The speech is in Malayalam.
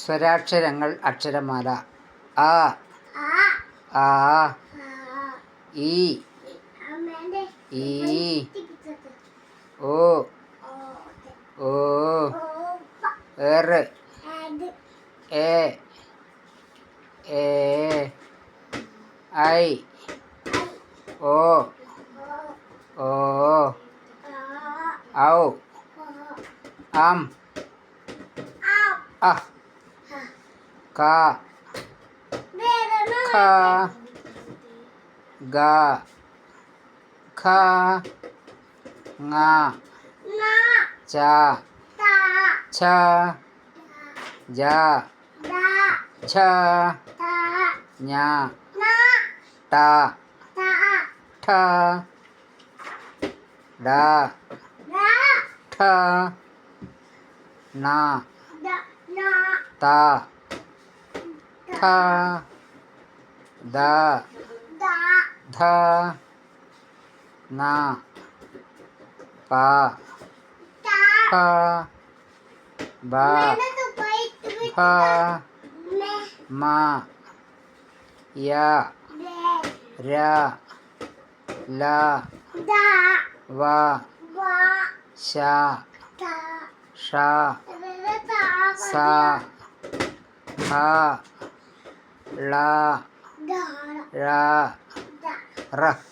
സ്വരാക്ഷരങ്ങൾ അക്ഷരമാല. അ, ആ, ഇ, ഈ, ഓ, ഓ, എർ, എ, ഐ, ഓ, ഓ, ഔ, അം, അ, ക, ഖ, ഗ, ഘ, ങ, ച, ഛ, ജ, ഝ, ഞ, ട, ഠ, ഡ, ഠ, ണ, ത, ഥ, ദ, ധ, ന, പ, ഫ, ബ, ഭ, മ, യ, ര, ല, വ, ശ, ഷ, സ, ഹ, ള, ഴ, റ.